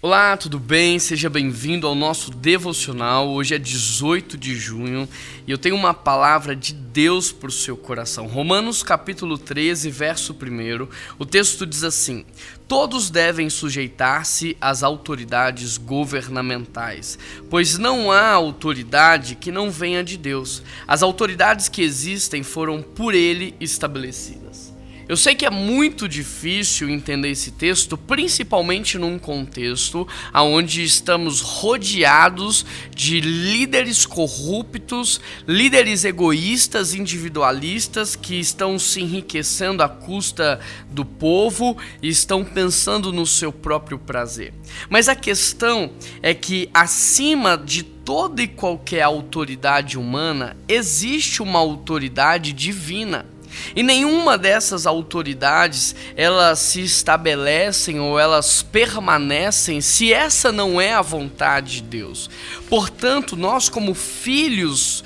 Olá, tudo bem? Seja bem-vindo ao nosso devocional. Hoje é 18 de junho e eu tenho uma palavra de Deus para o seu coração. Romanos capítulo 13, verso 1, o texto diz assim: todos devem sujeitar-se às autoridades governamentais, pois não há autoridade que não venha de Deus. As autoridades que existem foram por Ele estabelecidas. Eu sei que é muito difícil entender esse texto, principalmente num contexto onde estamos rodeados de líderes corruptos, líderes egoístas, individualistas, que estão se enriquecendo à custa do povo e estão pensando no seu próprio prazer. Mas a questão é que acima de toda e qualquer autoridade humana, existe uma autoridade divina. E nenhuma dessas autoridades, elas se estabelecem ou elas permanecem se essa não é a vontade de Deus. Portanto, nós como filhos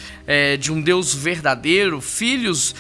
de um Deus verdadeiro, filhos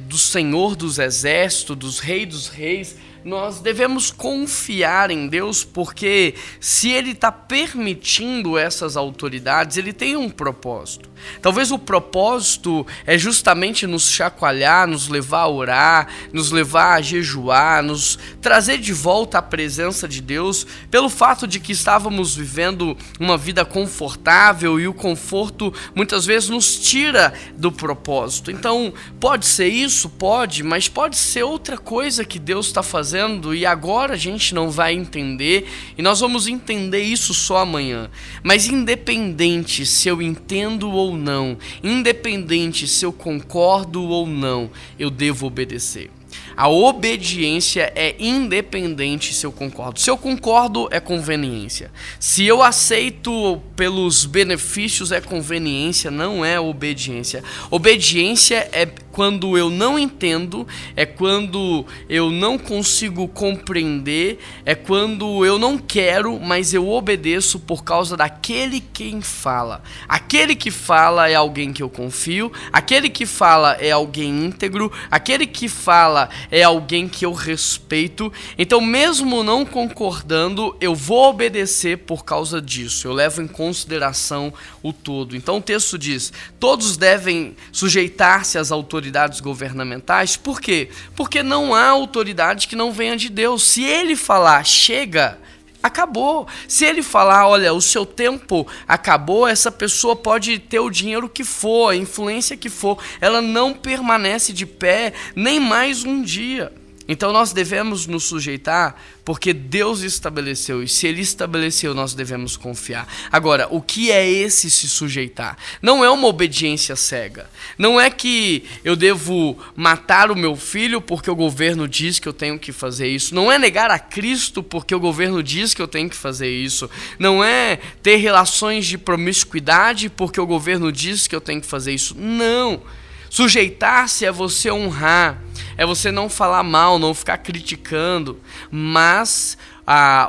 do Senhor dos Exércitos, dos Reis dos Reis, nós devemos confiar em Deus, porque se Ele está permitindo essas autoridades, Ele tem um propósito. Talvez o propósito é justamente nos chacoalhar, nos levar a orar, nos levar a jejuar, nos trazer de volta à presença de Deus, pelo fato de que estávamos vivendo uma vida confortável e o conforto muitas vezes nos tira do propósito. Então, pode ser isso? Pode, mas pode ser outra coisa que Deus está fazendo e agora a gente não vai entender e nós vamos entender isso só amanhã. Mas independente se eu entendo ou não, independente se eu concordo ou não, eu devo obedecer. A obediência é independente se eu concordo. Se eu concordo, é conveniência. Se eu aceito pelos benefícios, é conveniência, não é obediência. Obediência é quando eu não entendo, é quando eu não consigo compreender, é quando eu não quero, mas eu obedeço por causa daquele quem fala. Aquele que fala é alguém que eu confio, aquele que fala é alguém íntegro, aquele que fala é alguém que eu respeito. Então, mesmo não concordando, eu vou obedecer por causa disso. Eu levo em consideração o todo. Então, o texto diz: todos devem sujeitar-se às autoridades governamentais. Por quê? Porque não há autoridade que não venha de Deus. Se Ele falar, chega, acabou. Se Ele falar, olha, o seu tempo acabou, essa pessoa pode ter o dinheiro que for, a influência que for, ela não permanece de pé nem mais um dia. Então nós devemos nos sujeitar porque Deus estabeleceu, e se Ele estabeleceu, nós devemos confiar. Agora, o que é esse se sujeitar? Não é uma obediência cega. Não é que eu devo matar o meu filho porque o governo diz que eu tenho que fazer isso. Não é negar a Cristo porque o governo diz que eu tenho que fazer isso. Não é ter relações de promiscuidade porque o governo diz que eu tenho que fazer isso. Não. Sujeitar-se é você honrar, é você não falar mal, não ficar criticando, mas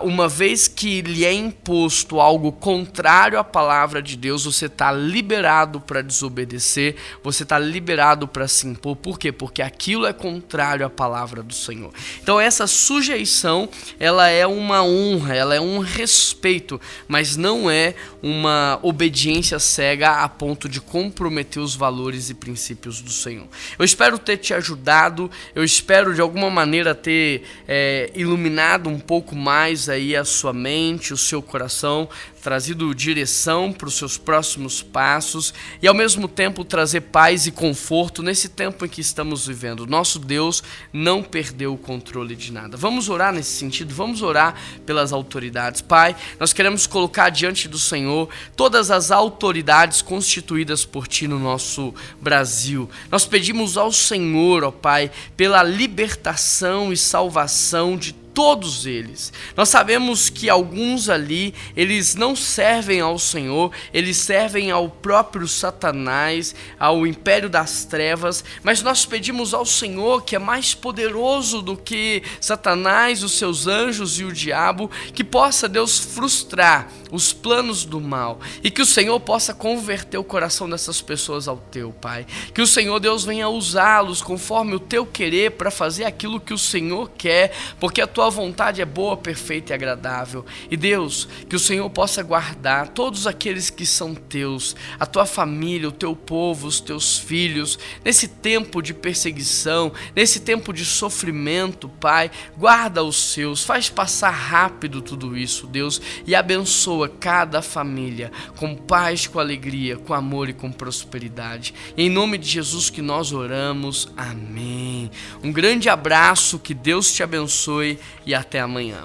uma vez que lhe é imposto algo contrário à palavra de Deus, você está liberado para desobedecer, você está liberado para se impor. Por quê? Porque aquilo é contrário à palavra do Senhor. Então essa sujeição, ela é uma honra, ela é um respeito, mas não é uma obediência cega a ponto de comprometer os valores e princípios do Senhor. Eu espero ter te ajudado, eu espero de alguma maneira ter iluminado um pouco mais aí a sua mente, o seu coração, trazido direção para os seus próximos passos e ao mesmo tempo trazer paz e conforto nesse tempo em que estamos vivendo. Nosso Deus não perdeu o controle de nada. Vamos orar nesse sentido, vamos orar pelas autoridades. Pai, nós queremos colocar diante do Senhor todas as autoridades constituídas por Ti no nosso Brasil. Nós pedimos ao Senhor, ó Pai, pela libertação e salvação de todos eles. Nós sabemos que alguns ali, eles não servem ao Senhor, eles servem ao próprio Satanás, ao império das trevas, mas nós pedimos ao Senhor, que é mais poderoso do que Satanás, os seus anjos e o diabo, que possa, Deus, frustrar os planos do mal e que o Senhor possa converter o coração dessas pessoas ao Teu, Pai. Que o Senhor, Deus, venha usá-los conforme o Teu querer para fazer aquilo que o Senhor quer, porque a Tua tua vontade é boa, perfeita e agradável. E Deus, que o Senhor possa guardar todos aqueles que são teus, a tua família, o teu povo, os teus filhos, nesse tempo de perseguição, nesse tempo de sofrimento, Pai. Guarda os seus, faz passar rápido tudo isso, Deus, e abençoa cada família com paz, com alegria, com amor e com prosperidade. Em nome de Jesus que nós oramos. Amém. Um grande abraço, que Deus te abençoe e até amanhã.